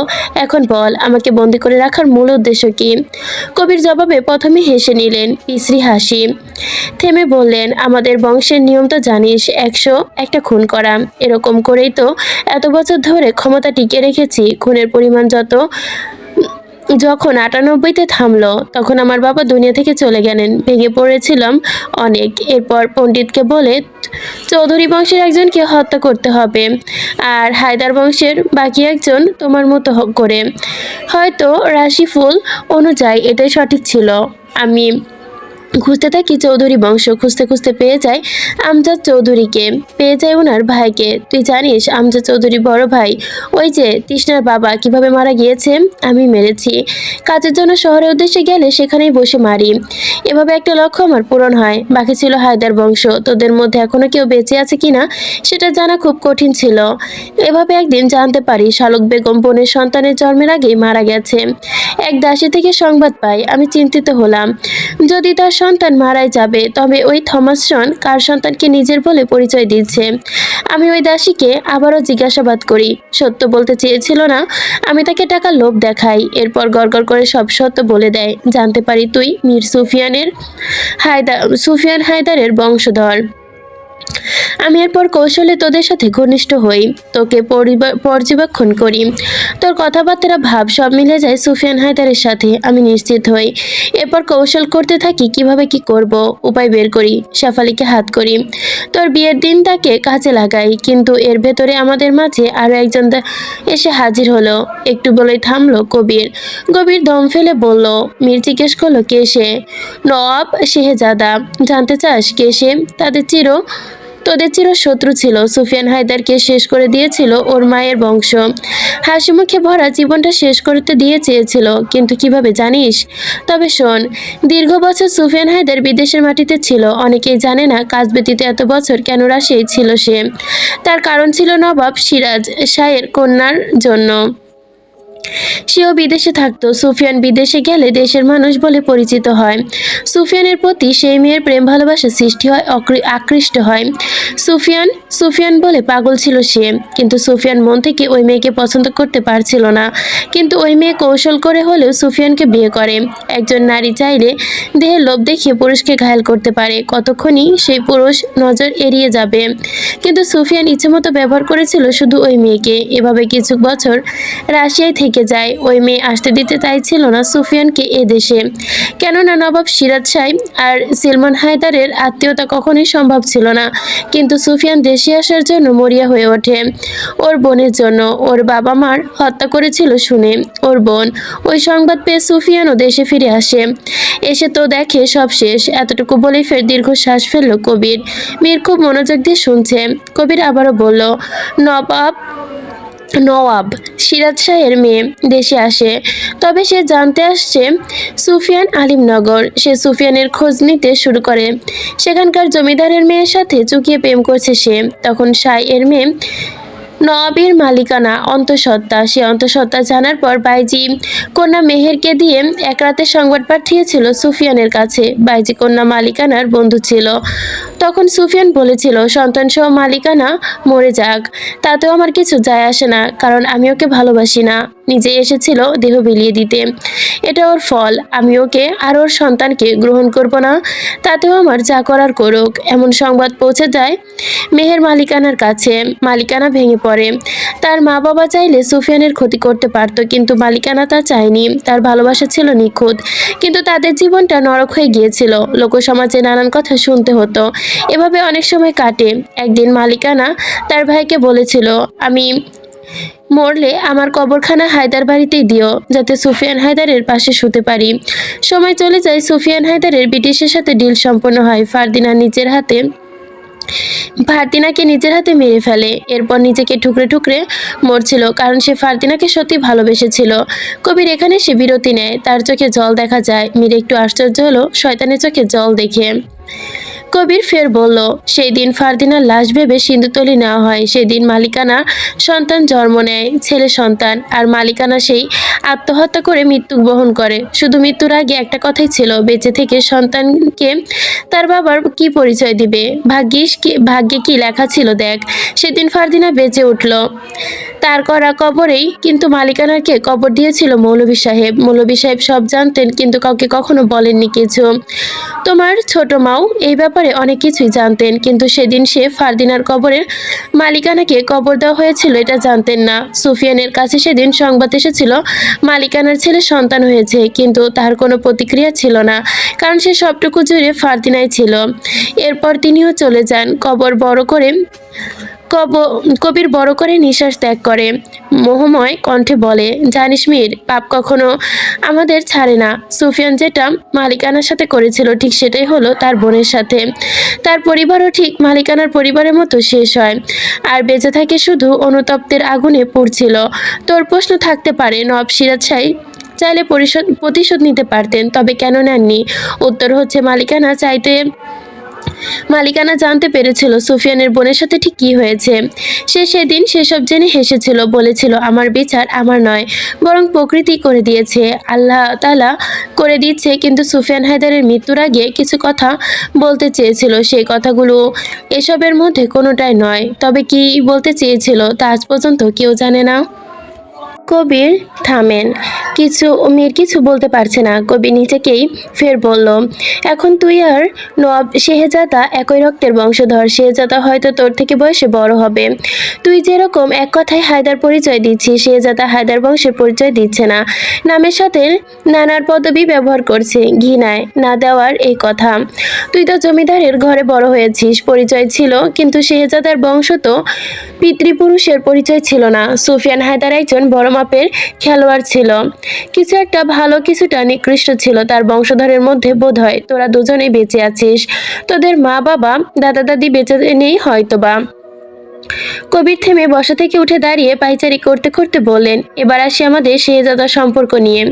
এখন বল, আমাকে বন্দি করে রাখার মূল উদ্দেশ্য কি? কবির জবাবে প্রথমে হেসে নিলেন, বিশ্রী হাসি। থেমে বললেন, আমাদের বংশের নিয়ম তো জানিস, 101টা খুন করা। এরকম করেই তো এত বছর ধরে ক্ষমতা টিকে রেখেছি। খুনের পরিমাণ যত যখন 98-তে থামলো তখন আমার বাবা দুনিয়া থেকে চলে গেলেন। ভেঙে পড়েছিলাম অনেক। এরপর পণ্ডিতকে বলে চৌধুরী বংশের একজনকে হত্যা করতে হবে, আর হায়দার বংশের বাকি একজন তোমার মতো করে। হয়তো রাশিফল অনুযায়ী এটাই সঠিক ছিল। আমি খুঁজতে থাকি চৌধুরী বংশ, খুঁজতে খুঁজতে পেয়ে যায় আমজাদ চৌধুরীকে, পেয়ে যায় ওনার ভাইকে। তুই জানিস আমজাদ চৌধুরী বড় ভাই, ওই যে তৃষ্ণার বাবা, কিভাবে মারা গিয়েছে? আমি মেরেছি। কাজের জন্য শহরের উদ্দেশ্যে গেলে সেখানেই বসে মারি। এভাবে একটা লক্ষ্য আমার পূরণ হয়। বাকি ছিল হায়দার বংশ। তোদের মধ্যে এখনো কেউ বেঁচে আছে কিনা সেটা জানা খুব কঠিন ছিল। এভাবে একদিন জানতে পারি শালুক বেগম বোনের সন্তানের জন্মের আগেই মারা গেছে। এক দাসী থেকে সংবাদ পাই। আমি চিন্তিত হলাম, যদি তার সন্তান মারাই যাবে তবে ওই থমাসন কার সন্তানকে নিজের বলে পরিচয় দিচ্ছে। আমি ওই দাসীকে আবারও জিজ্ঞাসাবাদ করি। সত্য বলতে চেয়েছিল না। আমি তাকে টাকার লোভ দেখাই। এরপর গড়গড় করে সব সত্য বলে দেয়। জানতে পারি তুই মীর সুফিয়ান হায়দারের বংশধর। আমি এরপর কৌশলে তোদের সাথে ঘনিষ্ঠ হই, তোকে পর্যবেক্ষণ করি। তোর কথাবার্তা ভাব সব মিলে যায় সুফিয়ান হায়দারের সাথে। আমি নিশ্চিত হই। এরপর কৌশল করতে থাকি, কিভাবে কি করব, উপায় বের করি। শেফালিকে হাত করি। তোর বিয়ের দিন তাকে কাজে লাগাই। কিন্তু এর ভেতরে আমাদের মাঝে আরো একজন এসে হাজির হলো। একটু বলেই থামলো কবির। কবির দম ফেলে বলল, মীর জিজ্ঞেস করলো, কে সে? নওয়াব শেহজাদা। জানতে চাস কে সে? তোদের চির শত্রু ছিল। সুফিয়ান হায়দারকে শেষ করে দিয়েছিল ওর মায়ের বংশ। হাসি মুখে ভরা জীবনটা শেষ করতে দিয়ে চেয়েছিল। কিন্তু কিভাবে জানিস? তবে শোন, দীর্ঘ বছর সুফিয়ান হায়দার বিদেশের মাটিতে ছিল। অনেকেই জানে না কাজ ব্যতীত এত বছর কেন রাশিয়ায় ছিল সে। তার কারণ ছিল নবাব সিরাজ শাহের কন্যার জন্য সেও বিদেশে থাকতো। সুফিয়ান বিদেশে গেলে দেশের মানুষ বলে পরিচিত হয়। সুফিয়ানের প্রতি সেই মেয়ের প্রেম ভালোবাসা সৃষ্টি হয়, আকৃষ্ট হয়। সুফিয়ান বলে পাগল ছিল সে। কিন্তু সুফিয়ান মন থেকে ওই মেয়েকে পছন্দ করতে পারছিল না। কিন্তু ওই মেয়ে কৌশল করে হলেও সুফিয়ানকে বিয়ে করে। একজন নারী চাইলে দেহের লোভ দেখিয়ে পুরুষকে ঘায়েল করতে পারে। কতক্ষণই সেই পুরুষ নজর এড়িয়ে যাবে। কিন্তু সুফিয়ান ইচ্ছেমতো ব্যবহার করেছিল শুধু ওই মেয়েকে। এভাবে কিছু বছর রাশিয়ায় থেকে যায়। ওই মেয়ে আসতে দিতে চাইছিল না সুফিয়ানকে এ দেশে। কেননা নবাব সিরাজ শাহ আর সিলমান হায়দারের আত্মীয়তা কখনোই সম্ভব ছিল না। কিন্তু সুফিয়ান দেশে আসার জন্য মরিয়া হয়ে ওঠে। ওর বোনের জন্য। ওর বাবা মার হত্যা করেছিল শুনে ওর বোন। ওই সংবাদ পেয়ে সুফিয়ানও দেশে ফিরে আসে। এসে তো দেখে সব শেষ। এতটুকু বলেই ফের দীর্ঘশ্বাস ফেলল কবির। মীর খুব মনোযোগ দিয়ে শুনছে। কবির আবারও বলল, নওয়াব সিরাজ শাহের মেয়ে দেশে আসে। তবে সে জানতে আসছে সুফিয়ান আলিমনগর। সে সুফিয়ানের খোঁজ নিতে শুরু করে। সেখানকার জমিদারের মেয়ের সাথে চুকিয়ে প্রেম করছে সে। তখন শাহ এর মেয়ে নওয়াবের মালিকানা অন্তঃসত্ত্বা। সে অন্তঃসত্ত্বা জানার পর বাইজি কন্যা মেহেরকে দিয়ে এক রাতে সংবাদ পাঠিয়েছিল সুফিয়ানের কাছে। বাইজি কন্যা মালিকানার বন্ধু ছিল। তখন সুফিয়ান বলেছিল, সন্তান সহ মালিকানা মরে যাক, তাতেও আমার কিছু যায় আসে না, কারণ আমি ওকে ভালোবাসি না। নিজে এসেছিল দেহ বিলিয়ে দিতে। এটা ওর ফল। আমি ওকে আর ওর সন্তানকে গ্রহণ করব না, তাতেও আমার যা করার করুক। এমন সংবাদ পৌঁছে যায় মেহের মালিকানার কাছে। মালিকানা ভেঙে পড়ে। তার মা বাবা চাইলে সুফিয়ানের ক্ষতি করতে পারত, কিন্তু মালিকানা তা চায়নি। তার ভালোবাসা ছিল নিখুঁত, কিন্তু তাদের জীবনটা নরক হয়ে গিয়েছিল। লোকসমাজে নানান কথা শুনতে হতো। এভাবে অনেক সময় কাটে। একদিন মালিকানা তার ভাইকে বলেছিল, আমি মরলে আমার কবরখানা হায়দার বাড়িতেই দিও, যাতে সুফিয়ান হায়দারের পাশে শুতে পারি। সময় চলে যায়। সুফিয়ান হায়দারের ব্রিটিশের সাথে ডিল সম্পন্ন হয়। ফারদিনাকে নিজের হাতে মেরে ফেলে। এরপর নিজেকে ঠুকরে ঠুকরে মরছিল, কারণ সে ফারদিনাকে সত্যি ভালোবেসেছিল। কবির এখানে সে বিরতি নেয়। তার চোখে জল দেখা যায়। মীর একটু আশ্চর্য হলো শয়তানের চোখে জল দেখে। কবির ফের বলল, সেই দিন ফারদিনার লাশ ভেবে সিঁদুরতলি নেওয়া হয়। সেদিন মালিকানা সন্তান জন্ম নেয়, ছেলে সন্তান। আর মালিকানা সেই আত্মহত্যা করে মৃত্যু বহন করে। শুধু মৃত্যুর আগে একটা কথাই ছিল, বেঁচে থেকে সন্তানকে তার বাবার কি পরিচয় দিবে। ভাগ্যে কি লেখা ছিল দেখ। সেদিন ফারদিনা বেঁচে উঠল তার করা কবরেই। কিন্তু মালিকানাকে কবর দিয়েছিল মৌলভী সাহেব। মৌলভী সাহেব সব জানতেন, কিন্তু কাউকে কখনো বলেননি কিছু। তোমার ছোট মাও এই ব্যাপারে ব্যাপারে অনেক কিছুই জানতেন, কিন্তু সেদিন সে ফারদিনার কবরের মালিকানাকে কবর দেওয়া হয়েছিল এটা জানতেন না। সুফিয়ানের কাছে সেদিন সংবাদ এসেছিল মালিকানার ছেলে সন্তান হয়েছে, কিন্তু তার কোনো প্রতিক্রিয়া ছিল না, কারণ সে সবটুকু জুড়ে ফারদিনাই ছিল। এরপর তিনিও চলে যান। কবির বড় করে নিঃশ্বাস ত্যাগ করে মোহময় কণ্ঠে বলে, জানিস মীর, পাপ কখনো আমাদের ছাড়ে না। সুফিয়ান যেটা মালিকানার সাথে করেছিল ঠিক সেটাই হলো তার বোনের সাথে। তার পরিবারও ঠিক মালিকানার পরিবারের মতো শেষ হয়, আর বেঁচে থাকে শুধু অনুতপ্তের আগুনে পুড়ছিল। তোর প্রশ্ন থাকতে পারে, নবাব সিরাজ শাহ চাইলে প্রতিশোধ নিতে পারতেন, তবে কেন নেননি? উত্তর হচ্ছে মালিকানা জানতে পেরেছিল সুফিয়ানের বোনের সাথে ঠিক কী হয়েছে। সে সেদিন সেসব জেনে হেসেছিল, বলেছিল, আমার বিচার আমার নয়, বরং প্রকৃতি করে দিয়েছে, আল্লাহ তাআলা করে দিচ্ছে। কিন্তু সুফিয়ান হায়দারের মৃত্যুর আগে কিছু কথা বলতে চেয়েছিল, সেই কথাগুলো এসবের মধ্যে কোনোটাই নয়। তবে কি বলতে চেয়েছিল তা আজ পর্যন্ত কেউ জানে না। কবির থামেন। মীর কিছু বলতে পারছে না। কবি নিজেকেই ফের বলল, এখন তুই আর নওয়াব শেহজাদা একই রক্তের বংশধর। শেহজাদা হয়তো তোর থেকে বয়সে বড় হবে। তুই যেরকম এক কথায় হায়দার পরিচয় দিচ্ছিস, শেহজাদা হায়দার বংশের পরিচয় দিচ্ছে না, নামের সাথে নানার পদবি ব্যবহার করছে। ঘৃণায় না দেওয়ার এই কথা। তুই তো জমিদারের ঘরে বড় হয়েছিস, পরিচয় ছিল, কিন্তু শেহজাদার বংশ তো পিতৃপুরুষের পরিচয় ছিল না। সুফিয়ান হায়দার একজন বড় মাপের খেলোয়াড় ছিল, কিছু একটা ভালো, কিছুটা নিকৃষ্ট ছিল তার বংশধরের মধ্যে। বোধ হয় তোরা দুজনেই বেঁচে আছিস, তোদের মা বাবা দাদা দাদি বেঁচে নেই হয়তোবা। কবির থেমে বসা থেকে উঠে দাঁড়িয়ে পায়চারি করতে করতে বললেন, এবার আসি আমাদের শেহজাদার সম্পর্ক নিয়ে।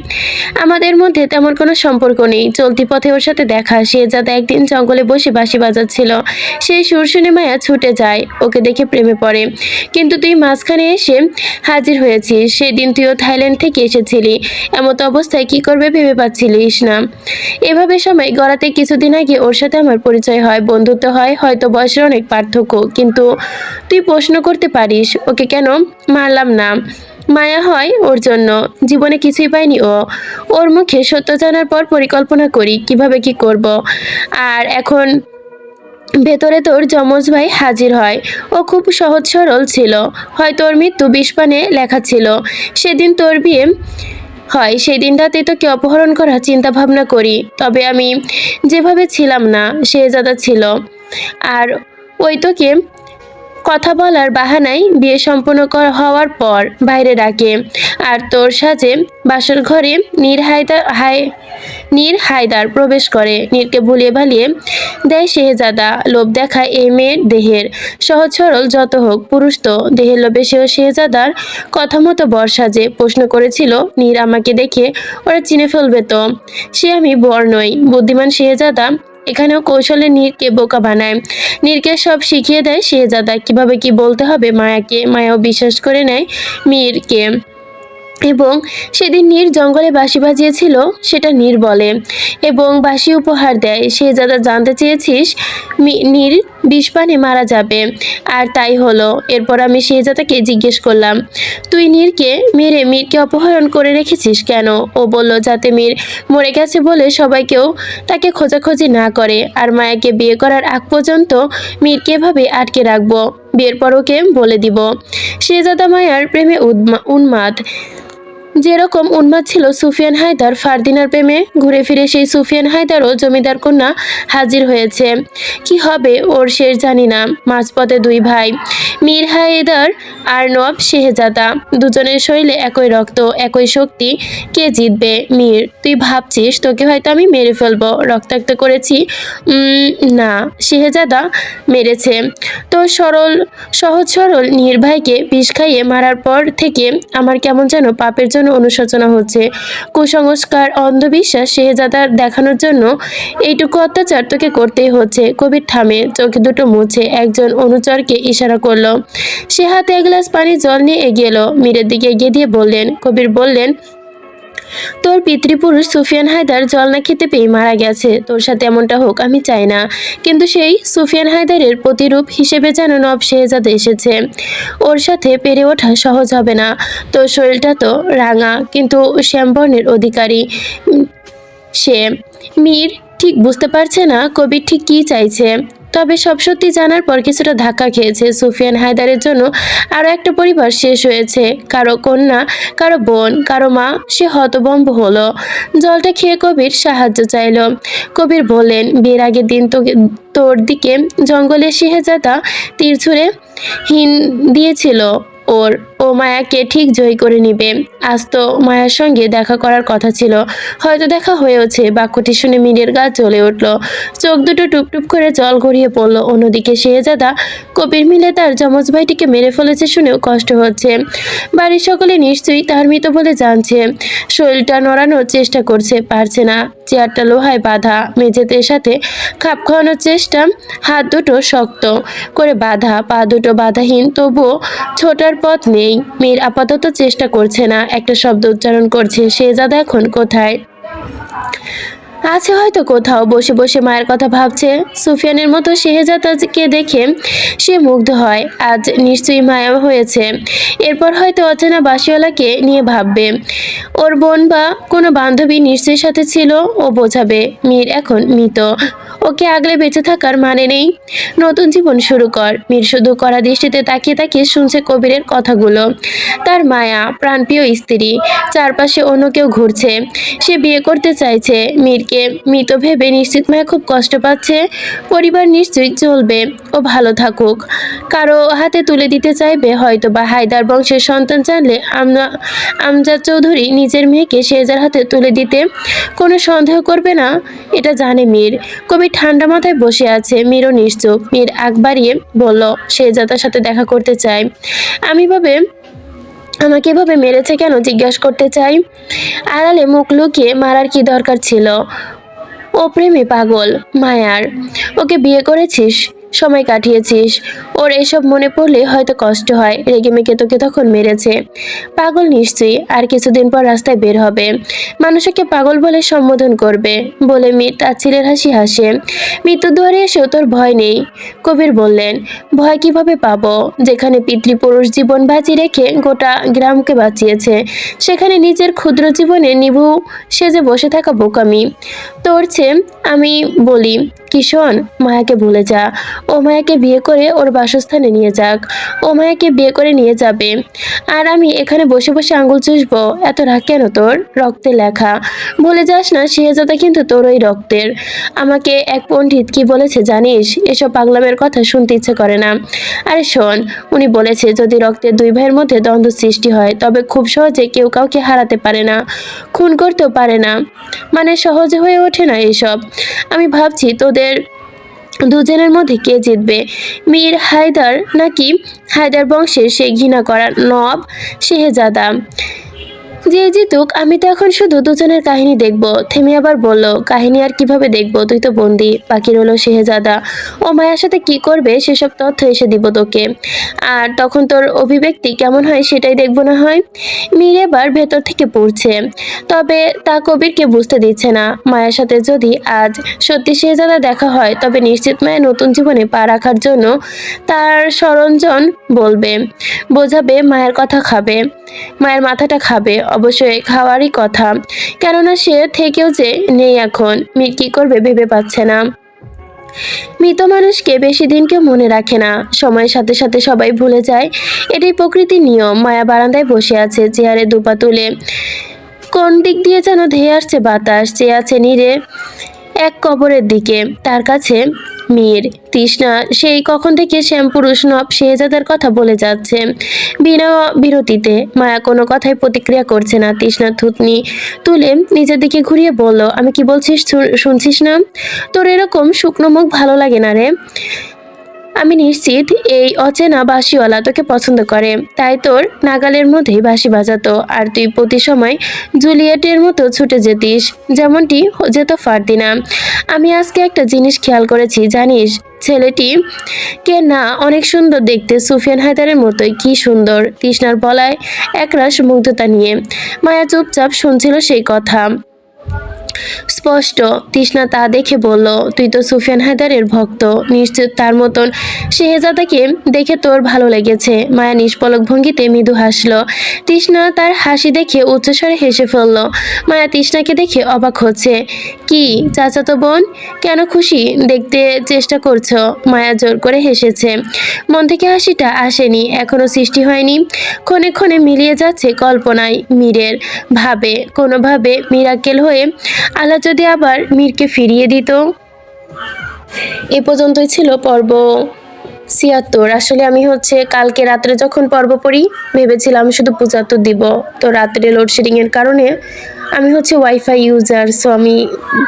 আমাদের মধ্যে তেমন কোনো সম্পর্ক নেই। চলতি পথে ওর সাথে দেখা। শেহজাদা একদিন জঙ্গলে বসে বাঁশি বাজাচ্ছিল, সেই সুর শুনে মায়া ছুটে যায়, ওকে দেখে প্রেমে পড়ে। কিন্তু তুই মাঝখানে এসে হাজির হয়েছিস। সেদিন তুইও থাইল্যান্ড থেকে এসেছিলি, এমতো অবস্থায় কি করবে ভেবে পাচ্ছিলিস না। এভাবে সময় গড়াতে কিছুদিন আগে ওর সাথে আমার পরিচয় হয়, বন্ধুত্ব হয়, হয়তো বয়সের অনেক পার্থক্য, কিন্তু তুই প্রশ্ন করতে পারিস ওকে কেন মারলাম না। মায়া হয় ওর জন্য, জীবনে কিছুই পায়নি ও। ওর মুখে সত্য জানার পর পরিকল্পনা করি কিভাবে কি করব। আর এখন ভেতরে তোর যমজ ভাই হাজির হয়। ও খুব সহজ সরল ছিল, হয়তো ওর মৃত্যু বিষপানে লেখা ছিল। সেদিন তোর বিয়ে হয়, সেই দিন রাতে তোকে অপহরণ করার চিন্তা ভাবনা করি, তবে আমি যেভাবে ছিলাম না, শেহজাদা ছিল। আর ওই তোকে কথা বলার বাহানায় বিয়ে সম্পন্ন হওয়ার পর বাইরে ডাকে, আর তোর সাজে বাসর ঘরে নীর হায়দার প্রবেশ করে। নীরকে ভুলিয়ে ভালিয়ে দেয় শেহজাদা। লোভ দেখায় এই মেয়ের দেহের, সহজ সরল যত হোক, পুরুষ তো দেহের লোভে সেও শেহজাদার কথা মতো বর সাজে। প্রশ্ন করেছিল, নীর আমাকে দেখে ওরা চিনে ফেলবে তো? সে আমি বর নই। বুদ্ধিমান শেহজাদা এখানেও কৌশলে নীরকে বোকা বানায়। নীরকে সব শিখিয়ে দেয় শেহজাদা, কিভাবে কি বলতে হবে মায়াকে। মায়াও বিশ্বাস করে নেয় মীরকে। এবং সেদিন নীর জঙ্গলে বাঁশি বাজিয়েছিল সেটা নীর বলে, এবং বাঁশি উপহার দেয়। শেহজাদা জানতে চেয়েছিস নীর বিষপানে মারা যাবে, আর তাই হলো। এরপর আমি শেহজাদাকে জিজ্ঞেস করলাম, তুই নীরকে মেরে মীরকে অপহরণ করে রেখেছিস কেন? ও বলল, যাতে মীর মরে গেছে বলে সবাইকেও তাকে খোঁজাখুঁজি না করে, আর মায়াকে বিয়ে করার আগ পর্যন্ত মীরকে এভাবে আটকে রাখবো, বিয়ের পর ওকে বলে দিব। শেহজাদা মায়ার প্রেমে উন্মাদ, যেরকম উন্মাদ ছিল সুফিয়ান হায়দার ফারদিনার প্রেমে। ঘুরে ফিরে সেই সুফিয়ান হায়দারও জমিদার কন্যা হাজির হয়েছে। কি হবে ওর শেষ জানি না। মাঝপথে দুই ভাই, মীর হায়দার আর নওয়াব শেহজাদা, দুজনের শরীরে একই রক্ত, একই শক্তি। কে জিতবে? মীর। তুই ভাবছিস তোকে হয়তো আমি মেরে ফেলবো, রক্তাক্ত করেছি? না, শেহজাদা মেরেছে। তো সহজ সরল নীর ভাইকে বিষ খাইয়ে মারার পর থেকে আমার কেমন যেন পাপের জন্য অনুশোচনা হচ্ছে। কুসংস্কার, অন্ধবিশ্বাস শেহজাদার দেখানোর জন্য এইটুকু অত্যাচার তোকে করতেই হচ্ছে। কবির থামে, চোখ দুটো মুছে একজন অনুচরকে ইশারা করলো। সে হাতে এক গ্লাস পানির জল নিয়ে এগিয়ে এলো, মীরের দিকে এগিয়ে দিয়ে বললেন। কবির বললেন, তোর পিতৃপুরুষ সুফিয়ান হায়দার জল না খেতে পেয়ে মারা গেছে। তোর সাথে এমনটা হোক আমি চাই না, কিন্তু সেই সুফিয়ান হায়দারের প্রতিরূপ হিসেবে যেন নবাব শেহজাদা এসেছে। ওর সাথে পেরে ওঠা সহজ হবে না। তোর শরীরটা তো রাঙা, কিন্তু শ্যামবর্ণের অধিকারী সে। মীর ঠিক বুঝতে পারছে না কবির ঠিক কী চাইছে। তবে সব সত্যি জানার পর কিছুটা ধাক্কা খেয়েছে। সুফিয়ান হায়দারের জন্য আরও একটা পরিবার শেষ হয়েছে, কারো কন্যা, কারো বোন, কারো মা। সে হতভম্ব হলো। জলটা খেয়ে কবির সাহায্য চাইল। কবির বললেন, বিয়ের আগের দিন তোর দিকে জঙ্গলে শেহজাদা তীর ছুঁড়ে হিন দিয়েছিল। ও মায়াকে ঠিক জয় করে নিবে। আজ তো মায়ার সঙ্গে দেখা করার কথা ছিল, হয়তো দেখা হয়েওছে। বাক্যটি শুনে মীরের গা জ্বলে উঠল, চোখ দুটো টুপটুপ করে জল গড়িয়ে পড়ল। অন্যদিকে শেহজাদা কবির মিলে তার যমজ ভাইটিকে মেরে ফেলেছে শুনেও কষ্ট হচ্ছে। বাড়ির সকলে নিশ্চয়ই তার মৃত বলে জানছে। শরীরটা নড়ানোর চেষ্টা করছে, পারছে না। চেয়ারটা লোহায় বাঁধা, মেঝেতে সাথে খাপ খাওয়ানোর চেষ্টা। হাত দুটো শক্ত করে বাঁধা, পা দুটো বাধাহীন, তবুও ছোটার পথ নেই। মীর আপাতত চেষ্টা করছে না, একটা শব্দ উচ্চারণ করছে। শেহজাদা এখন কোথায়? আছে হয়তো কোথাও, বসে বসে মায়ের কথা ভাবছে। সুফিয়ানের মতো শেহজাদাকে দেখে সে মুগ্ধ হয়। আজ নিশ্চয়ই মায়া হয়েছে। এরপর হয়তো অচেনা বাসিওয়ালাকে নিয়ে ভাববে। ওর বোন বা কোনো বান্ধবী নিশ্চয়ই সাথে ছিল, ও বোঝাবে। মীর এখন মৃত, ওকে আগলে বেঁচে থাকার মানে নেই। নতুন জীবন শুরু কর। মীর শুধু কড়া দৃষ্টিতে তাকিয়ে তাকিয়ে শুনছে কবিরের কথাগুলো। তার মায়া, প্রাণপ্রিয় স্ত্রী, চারপাশে অন্য কেউ ঘুরছে। সে বিয়ে করতে চাইছে। মীরকে মৃত ভেবে নিশ্চিত মায়া খুব কষ্ট পাচ্ছে। পরিবার নিশ্চয়ই চলবে, ও ভালো থাকুক। কারো হাতে তুলে দিতে চাইবে হয়তো, বা হায়দার বংশের সন্তান জানলে আমজাদ চৌধুরী নিজের মেয়েকে শেহজার হাতে তুলে দিতে কোনো সন্দেহ করবে না, এটা জানে মীর। কবি ঠান্ডা মাথায় বসে আছে। মীরও নিশ্চুপ। মীর আগ বাড়িয়ে বলল, শেহজাদার সাথে দেখা করতে চাই। আমাকে এভাবে মেরেছে কেন জিজ্ঞাসা করতে চাই। আড়ালে মুখ লুকিয়ে মারার কি দরকার ছিল? ও প্রেমে পাগল মায়ার। ওকে বিয়ে করেছিস, সময় কাটিয়েছিস, ওর এসব মনে পড়লে হয়তো কষ্ট হয়। রেগে মেগে তোকে তখন মেরেছে। পাগল নিশ্চয়ই। আর কিছুদিন পর রাস্তায় বের হবে, মানুষ ওকে পাগল বলে সম্বোধন করবে বলে মীর তার ছেলের হাসি হাসে। মৃত্যু দুয়ারে এসেও তোর ভয় নেই? কবির বললেন, ভয় কিভাবে পাবো, যেখানে পিতৃপুরুষ জীবন বাজি রেখে গোটা গ্রামকে বাঁচিয়েছে, সেখানে নিজের ক্ষুদ্র জীবনে নিভু সেজে বসে থাকা বোকামি। তোর চেয়ে আমি বলি কি শোন, মায়াকে ভুলে যা। ও মায়াকে বিয়ে করে ওর বাসস্থানে নিয়ে যাক। ও মায়াকে বিয়ে করে নিয়ে যাবে, আর আমি এখানে বসে বসে আঙুল চুষবো। এত রাগ কেন তোর? রক্তে লেখা। ভুলে যাস না, শেহজাদা কিন্তু তোরই রক্তের। আমাকে এক পণ্ডিত কি বলেছে জানিস? এসব পাগলামের কথা শুনতে ইচ্ছে করে না। আরে শোন, উনি বলেছে যদি রক্তের দুই ভাইয়ের মধ্যে দ্বন্দ্ব সৃষ্টি হয়, তবে খুব সহজে কেউ কাউকে হারাতে পারে না, খুন করতেও পারে না। মানে সহজে হয়ে ওঠে না এসব। আমি ভাবছি তোদের দুজনের মধ্যে কে জিতবে, মীর হায়দার নাকি হায়দার বংশের সেই ঘৃণা করা নব শেহজাদা? যে জিতুক, আমি তো এখন শুধু দুজনের কাহিনী দেখব। থেমে আবার বলল, কাহিনী আর কিভাবে দেখবো? তুই তো বন্দি। বাকি রইল শেহজাদা। ও মায়ের সাথে কি করবে সেসব তথ্য এসে দিব তোকে, আর তখন তোর অভিব্যক্তি কেমন হয় সেটাই দেখবো না হয়। মীর এবার ভেতর থেকে পড়ছে, তবে তা কবিরকে বুঝতে দিচ্ছে না। মায়ের সাথে যদি আজ সত্যি শেহজাদা দেখা হয়, তবে নিশ্চিত মায়ের নতুন জীবনে পা রাখার জন্য তার সরঞ্জন বলবে, বোঝাবে, মায়ের কথা খাবে, মায়ের মাথাটা খাবে। অবশ্যই খাওয়ারই কথা, কেননা সে থেকেও যে নেই এখন। মীর কি করবে ভেবে পাচ্ছে না। মৃত মানুষকে বেশি দিন কেউ মনে রাখে না, সময়ের সাথে সাথে সবাই ভুলে যায়। এটাই প্রকৃতির নিয়ম। মায়া বারান্দায় বসে আছে, চেয়ারে দুপা তুলে। কোন দিক দিয়ে যেন ধেয়ে আসছে বাতাস, চেয়ে আছে নীরে এক কবরের দিকে। তার কাছে মীর। তৃষ্ণা সেই কখন থেকে শ্যামপুরুষ নব শেহজাদার কথা বলে যাচ্ছে বিনা বিরতিতে। মায়া কোনো কথায় প্রতিক্রিয়া করছে না। তৃষ্ণা থুতনি তুলে নিজের দিকে ঘুরিয়ে বলল, আমি কি বলছিস শুনছিস না? তোর এরকম শুকনো মুখ ভালো লাগে না রে। আমি নিশ্চিত এই অচেনা বাঁশিওয়ালা তোকে পছন্দ করে, তাই তোর নাগালের মধ্যেই বাঁশি বাজাতো, আর তুই প্রতি সময় জুলিয়েটের মতো ছুটে যেতিস, যেমনটি যেত ফারদিনা। আমি আজকে একটা জিনিস খেয়াল করেছি জানিস, ছেলেটি কে না অনেক সুন্দর দেখতে, সুফিয়ান হায়দারের মতোই। কি সুন্দর! তৃষ্ণার বলায় একরাশ মুগ্ধতা নিয়ে মায়া চুপচাপ শুনছিল সেই কথা। স্পষ্ট। তৃষ্ণা তা দেখে বলল, তুই তো সুফিয়ান হায়দারের ভক্ত, নিশ্চিত তার মতন শেহজাদাকে দেখে তোর ভালো লেগেছে। মায়া নিষ্পলক ভঙ্গিতে মৃদু হাসলো। তৃষ্ণা তার হাসি দেখে উচ্চস্বরে হেসে ফেলল। মায়া তৃষ্ণাকে দেখে অবাক হচ্ছে। কি চাচাতো বোন, কেন খুশি দেখতে চেষ্টা করছো? মায়া জোর করে হেসেছে। মন থেকে হাসিটা আসেনি, এখনো সৃষ্টি হয়নি। ক্ষণে ক্ষণে মিলিয়ে যাচ্ছে কল্পনায় মীরের। ভাবে কোনোভাবে মিরাকেল হয়ে আল্লাহ যদি আবার মীরকে ফিরিয়ে দিত। এ পর্যন্তই ছিল পর্ব ৭৬। আসলে আমি কালকে রাত্রে যখন পর্ব পড়ি ভেবেছিলাম শুধু ৭৫ দিব, তো রাত্রে লোডশেডিং এর কারণে আমি ওয়াইফাই ইউজার, সো আমি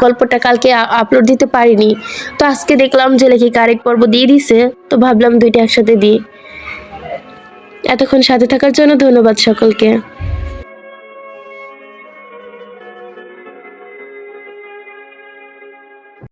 গল্পটা কালকে আপলোড দিতে পারিনি। তো আজকে দেখলাম যে লেখিকা আরেক পর্ব দিয়ে দিছে, তো ভাবলাম দুইটা একসাথে দিই। এতক্ষণ সাথে থাকার জন্য ধন্যবাদ সকলকে।